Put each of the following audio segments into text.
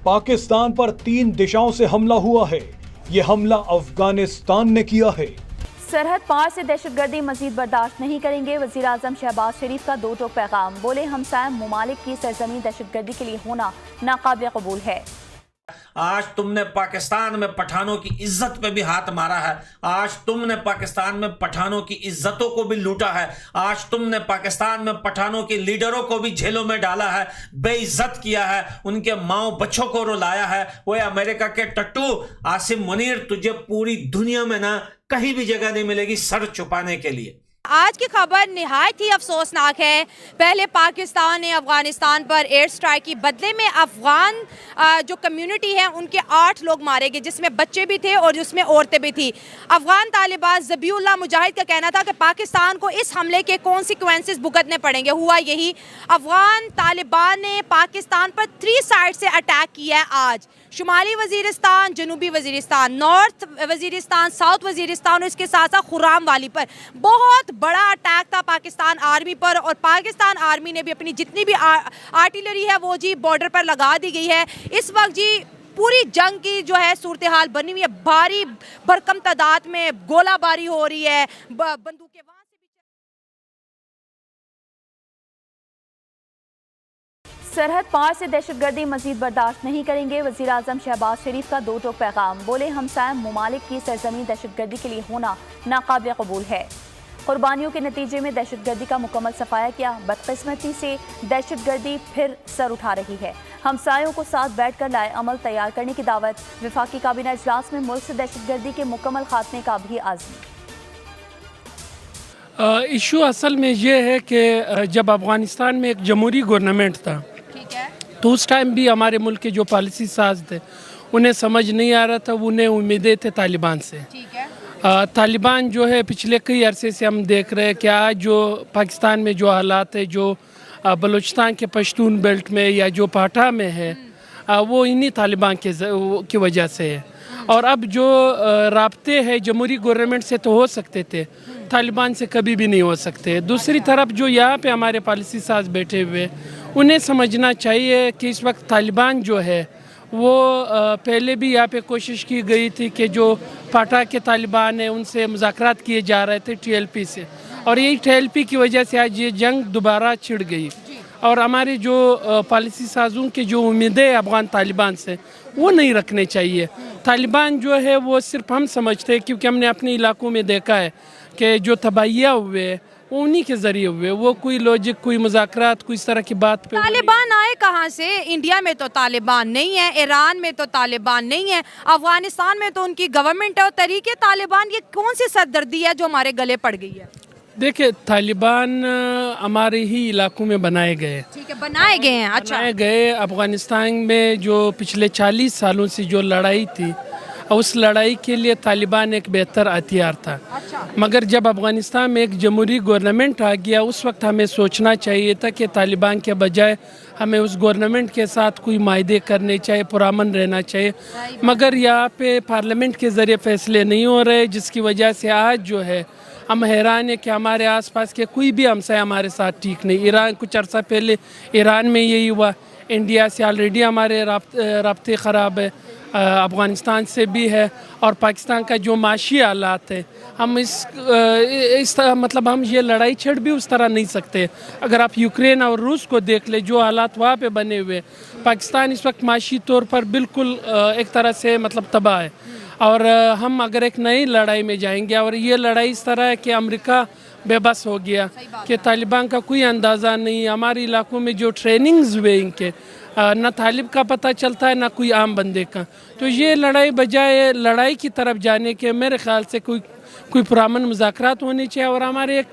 पाकिस्तान पर 3 दिशाओं से हमला हुआ है। ये हमला अफगानिस्तान ने किया है। सरहद पार से दहशतगर्दी मजीद बर्दाश्त नहीं करेंगे। वजीर आजम शहबाज शरीफ का दो टोक पैगाम। बोले हमसाया ममालिक की सरजमीन दहशतगर्दी के लिए होना नाकाबिल कबूल है। आज तुमने पाकिस्तान में पठानों की इज्जत पे भी हाथ मारा है। आज तुमने पाकिस्तान में पठानों की इज्जतों को भी लूटा है। आज तुमने पाकिस्तान में पठानों के लीडरों को भी जेलों में डाला है, बेइज्जत किया है, उनके माओ बच्चों को रुलाया है। वो अमेरिका के टट्टू आसिम मुनीर, तुझे पूरी दुनिया में ना कहीं भी जगह नहीं मिलेगी सर छुपाने के लिए। आज की खबर निहायत ही अफसोसनाक है। पहले पाकिस्तान ने अफगानिस्तान पर एयर स्ट्राइक की, बदले में अफगान जो कम्युनिटी है उनके 8 लोग मारे गए, जिसमें बच्चे भी थे और जिसमें औरतें भी थी। अफगान तालिबान ज़बीउल्लाह मुजाहिद का कहना था कि पाकिस्तान को इस हमले के कॉन्सिक्वेंसेस भुगतने पड़ेंगे। हुआ यही, अफगान तालिबान ने पाकिस्तान पर 3 साइड से अटैक किया है। आज शुमाली वजीरिस्तान, जनूबी वजीरिस्तान, नॉर्थ वजीरिस्तान, साउथ वजीरिस्तान और इसके साथ साथ खुर्राम वाली पर बहुत बड़ा अटैक था पाकिस्तान आर्मी पर। और पाकिस्तान आर्मी ने भी अपनी जितनी भी आर्टिलरी है वो जी बॉर्डर पर लगा दी गई है। इस वक्त जी पूरी जंग की जो है सूरत हाल बनी हुई है। भारी भरकम तादाद में गोलाबारी हो रही है, बंदूकें वहां से भी। सरहद पार से दहशतगर्दी मजीद बर्दाश्त नहीं करेंगे। वजीर आजम शहबाज शरीफ का दो टोक पैगाम। बोले हमसाया ममालिक की सरजमीन दहशतगर्दी के लिए होना नाकाबिल कबूल है। कुर्बानियों के नतीजे में दहशतगर्दी का मुकम्मल सफाया किया। बदकिस्मती से दहशतगर्दी फिर सर उठा रही है। हमसायों को साथ बैठकर लाए अमल तैयार करने की दावत। वफाकी काबीना इजलास में मुल्क से दहशतगर्दी के मुकम्मल खात्मे का भी आज़म। इशू असल में ये है कि जब अफगानिस्तान में एक जमहूरी गवर्नमेंट था, तो उस टाइम भी हमारे मुल्क के जो पॉलिसी साज थे उन्हें समझ नहीं आ रहा था, उन्हें उम्मीदें थे तालिबान से। तालिबान जो है पिछले कई अरसे से हम देख रहे हैं कि आज जो पाकिस्तान में जो हालात है, जो बलूचिस्तान के पश्तून बेल्ट में या जो पाठा में है, वो इन्हीं तालिबान की वजह से है। और अब जो राब्ते हैं जमहूरी गवर्नमेंट से तो हो सकते थे, तालिबान से कभी भी नहीं हो सकते। दूसरी तरफ जो यहाँ पे हमारे पॉलिसी साज बैठे हुए, उन्हें समझना चाहिए कि इस वक्त तालिबान जो है वो पहले भी यहाँ पे कोशिश की गई थी कि जो पाटा के तालिबान है उनसे मुज़ाकरात किए जा रहे थे TLP से, और यही TLP की वजह से आज ये जंग दोबारा छिड़ गई। और हमारे जो पॉलिसी साजों की जो उम्मीदें अफगान तालिबान से वो नहीं रखने चाहिए। तालिबान जो है वो सिर्फ हम समझते हैं, क्योंकि हमने अपने इलाकों में देखा है कि जो तबाहियाँ हुए वो उन्हीं के जरिए हुए। वो कोई लॉजिक, कोई मुज़ाकरात, कोई इस तरह की बात पे तालिबान आए कहाँ से? इंडिया में तो तालिबान नहीं है, ईरान में तो तालिबान नहीं है, अफगानिस्तान में तो उनकी गवर्नमेंट है। और तरीके तालिबान, ये कौन सी सरदर्दी है जो हमारे गले पड़ गई है? देखिए, तालिबान हमारे ही इलाकों में बनाए गए। ठीक है, बनाए गए हैं। अच्छा, बनाए गए। अफगानिस्तान में जो पिछले 40 सालों से जो लड़ाई थी, उस लड़ाई के लिए तालिबान एक बेहतर हथियार था। अच्छा। मगर जब अफगानिस्तान में एक जमहूरी गवर्नमेंट आ गया, उस वक्त हमें सोचना चाहिए था कि तालिबान के बजाय हमें उस गवर्नमेंट के साथ कोई मायदे करने चाहिए, पुरामन रहना चाहिए। मगर यहाँ पे पार्लियामेंट के ज़रिए फैसले नहीं हो रहे, जिसकी वजह से आज जो है हम हैरान है कि हमारे आसपास के कोई भी हमसाय हमारे साथ ठीक नहीं। ईरान, कुछ अर्सा पहले ईरान में यही हुआ। इंडिया से ऑलरेडी हमारे राब्ते ख़राब है, अफ़गानिस्तान से भी है। और पाकिस्तान का जो माशी हालात है, हम इस तरह मतलब हम ये लड़ाई छेड़ भी उस तरह नहीं सकते। अगर आप यूक्रेन और रूस को देख ले, जो हालात वहाँ पे बने हुए, पाकिस्तान इस वक्त माशी तौर पर बिल्कुल एक तरह से मतलब तबाह है। और हम अगर एक नई लड़ाई में जाएंगे, और ये लड़ाई इस तरह है कि अमेरिका बेबस हो गया कि तालिबान का कोई अंदाज़ा नहीं। हमारे इलाकों में जो ट्रेनिंग्स हुए इनके, ना तालिब का पता चलता है ना कोई आम बंदे का। तो ये लड़ाई बजाय लड़ाई की तरफ जाने के मेरे ख्याल से कोई पुरामन मुज़ाकरात होनी चाहिए। और हमारे एक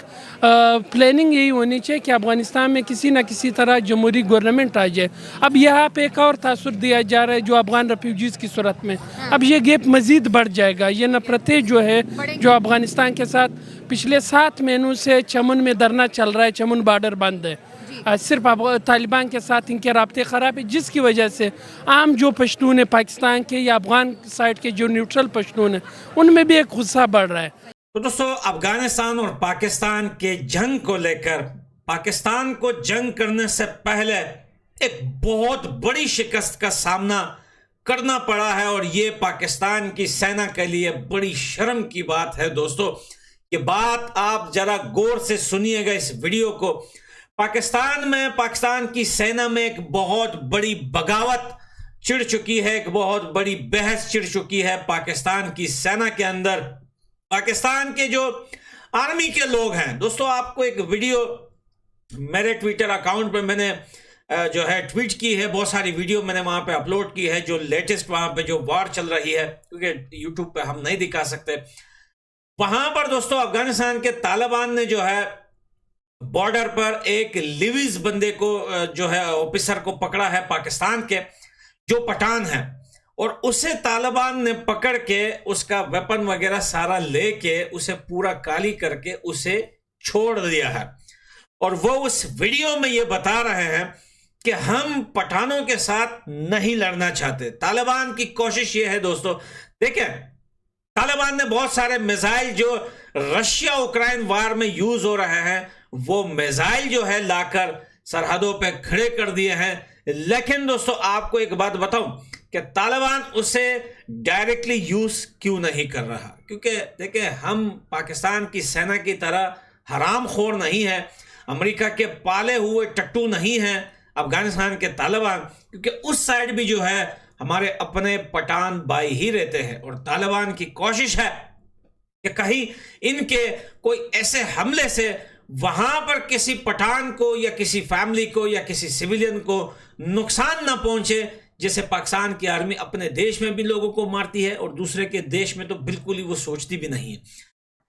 प्लानिंग यही होनी चाहिए कि अफ़गानिस्तान में किसी न किसी तरह जमहूरी गवर्नमेंट आ जाए। अब यहाँ पे एक और तासुर दिया जा रहा है जो अफ़गान रेफ्यूजीज़ की सूरत में, अब ये गैप मज़ीद बढ़ जाएगा। ये नफरतें जो है जो अफ़गानिस्तान के साथ पिछले 7 महीनों से चमन में धरना चल रहा है, चमन बॉर्डर बंद है, सिर्फ तालिबान के साथ इनके राब्ते ख़राब है, जिसकी वजह से आम जो पश्तून है पाकिस्तान के या अफ़गान साइड के जो न्यूट्रल पश्तून है, उनमें भी एक गुस्सा बढ़ रहा है। तो दोस्तों, अफगानिस्तान और पाकिस्तान के जंग को लेकर पाकिस्तान को जंग करने से पहले एक बहुत बड़ी शिकस्त का सामना करना पड़ा है और ये पाकिस्तान की सेना के लिए बड़ी शर्म की बात है दोस्तों। ये बात आप जरा गौर से सुनिएगा इस वीडियो को। पाकिस्तान की सेना में एक बहुत बड़ी बगावत छिड़ चुकी है, एक बहुत बड़ी बहस छिड़ चुकी है पाकिस्तान की सेना के अंदर। पाकिस्तान के जो आर्मी के लोग हैं दोस्तों, आपको एक वीडियो मेरे ट्विटर अकाउंट पे मैंने जो है ट्वीट की है, बहुत सारी वीडियो मैंने वहां पे अपलोड की है, जो लेटेस्ट वहां पे जो वॉर चल रही है, क्योंकि यूट्यूब पे हम नहीं दिखा सकते। वहां पर दोस्तों अफगानिस्तान के तालिबान ने जो है बॉर्डर पर एक लिविज बंदे को जो है ऑफिसर को पकड़ा है, पाकिस्तान के जो पठान है, और उसे तालिबान ने पकड़ के उसका वेपन वगैरह सारा लेके उसे पूरा काली करके उसे छोड़ दिया है। और वो उस वीडियो में ये बता रहे हैं कि हम पठानों के साथ नहीं लड़ना चाहते। तालिबान की कोशिश ये है दोस्तों, देखिए तालिबान ने बहुत सारे मिसाइल जो रशिया उक्रेन वार में यूज हो रहे हैं, वो मिसाइल जो है लाकर सरहदों पे खड़े कर दिए हैं। लेकिन दोस्तों आपको एक बात बताऊं कि तालिबान उसे डायरेक्टली यूज क्यों नहीं कर रहा, क्योंकि देखिए हम पाकिस्तान की सेना की तरह हरामखोर नहीं है, अमेरिका के पाले हुए टट्टू नहीं है अफगानिस्तान के तालिबान, क्योंकि उस साइड भी जो है हमारे अपने पठान भाई ही रहते हैं। और तालिबान की कोशिश है कि कहीं इनके कोई ऐसे हमले से वहां पर किसी पठान को या किसी फैमिली को या किसी सिविलियन को नुकसान ना पहुंचे, जैसे पाकिस्तान की आर्मी अपने देश में भी लोगों को मारती है और दूसरे के देश में तो बिल्कुल ही वो सोचती भी नहीं है।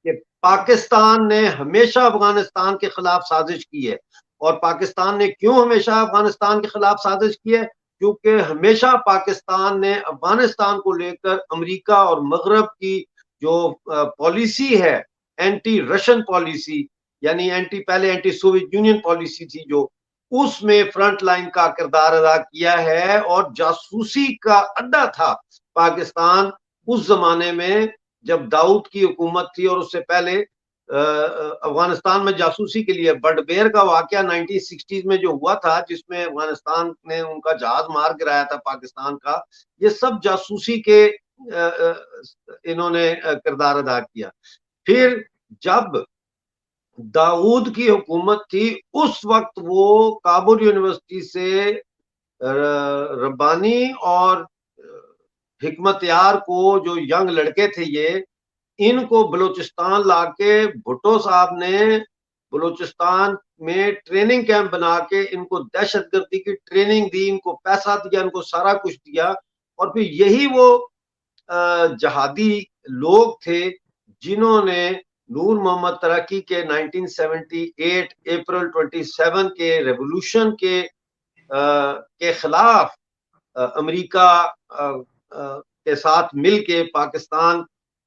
कि पाकिस्तान ने हमेशा अफगानिस्तान के खिलाफ साजिश की है। और पाकिस्तान ने क्यों हमेशा अफगानिस्तान के खिलाफ साजिश की है? क्योंकि हमेशा पाकिस्तान ने अफगानिस्तान को लेकर अमेरिका और मगरब की जो पॉलिसी है, एंटी रशियन पॉलिसी, यानी पहले एंटी सोवियत यूनियन पॉलिसी थी, जो उसमें फ्रंट लाइन का किरदार अदा किया है और जासूसी का अड्डा था पाकिस्तान उस जमाने में जब दाऊद की हुकूमत थी। और उससे पहले अफगानिस्तान में जासूसी के लिए बडबेर का वाकया 1960s में जो हुआ था, जिसमें अफगानिस्तान ने उनका जहाज मार गिराया था पाकिस्तान का, ये सब जासूसी के इन्होंने किरदार अदा किया। फिर जब दाऊद की हुकूमत थी उस वक्त वो काबुल यूनिवर्सिटी से रब्बानी और हिकमत यार को, जो यंग लड़के थे ये, इनको बलूचिस्तान लाके भुट्टो साहब ने बलूचिस्तान में ट्रेनिंग कैंप बना के इनको दहशतगर्दी की ट्रेनिंग दी, इनको पैसा दिया, इनको सारा कुछ दिया। और फिर यही वो जहादी लोग थे जिन्होंने नूर मोहम्मद तरक्की के 1978 अप्रैल 27 के रेवोल्यूशन के खिलाफ अमेरिका के साथ मिलके पाकिस्तान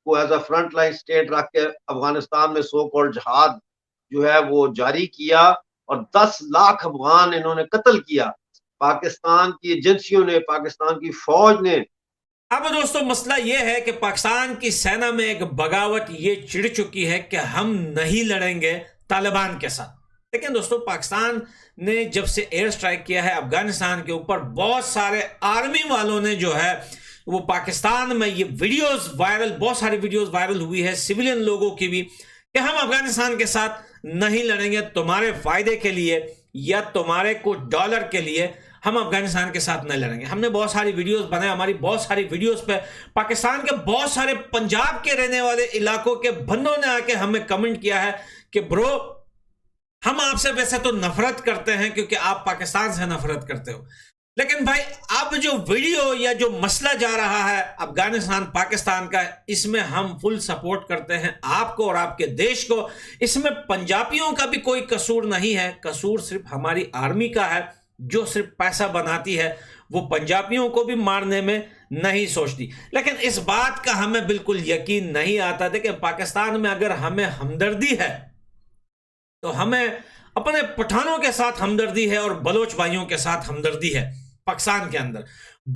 को as a front line state रख के अफगानिस्तान में सो कॉल्ड जिहाद जो है वो जारी किया और 10 लाख अफगान इन्होंने कत्ल किया। पाकिस्तान की एजेंसियों ने, पाकिस्तान की फौज ने। अब दोस्तों मसला यह है कि पाकिस्तान की सेना में एक बगावत ये चिढ़ चुकी है कि हम नहीं लड़ेंगे तालिबान के साथ। लेकिन दोस्तों पाकिस्तान ने जब से एयर स्ट्राइक किया है अफगानिस्तान के ऊपर, बहुत सारे आर्मी वालों ने जो है वो पाकिस्तान में ये वीडियोस वायरल, बहुत सारी वीडियोस वायरल हुई है सिविलियन लोगों की भी, कि हम अफगानिस्तान के साथ नहीं लड़ेंगे, तुम्हारे फायदे के लिए या तुम्हारे कुछ डॉलर के लिए हम अफगानिस्तान के साथ नहीं लड़ेंगे। हमने बहुत सारी वीडियोस बनाए, हमारी बहुत सारी वीडियोस पे पाकिस्तान के बहुत सारे पंजाब के रहने वाले इलाकों के बंदों ने आके हमें कमेंट किया है कि ब्रो हम आपसे वैसे तो नफरत करते हैं क्योंकि आप पाकिस्तान से नफरत करते हो, लेकिन भाई अब जो वीडियो या जो मसला जा रहा है अफगानिस्तान पाकिस्तान का, इसमें हम फुल सपोर्ट करते हैं आपको और आपके देश को। इसमें पंजाबियों का भी कोई कसूर नहीं है, कसूर सिर्फ हमारी आर्मी का है जो सिर्फ पैसा बनाती है, वो पंजाबियों को भी मारने में नहीं सोचती। लेकिन इस बात का हमें बिल्कुल यकीन नहीं आता था कि पाकिस्तान में अगर हमें हमदर्दी है तो हमें अपने पठानों के साथ हमदर्दी है और बलोच भाइयों के साथ हमदर्दी है पाकिस्तान के अंदर।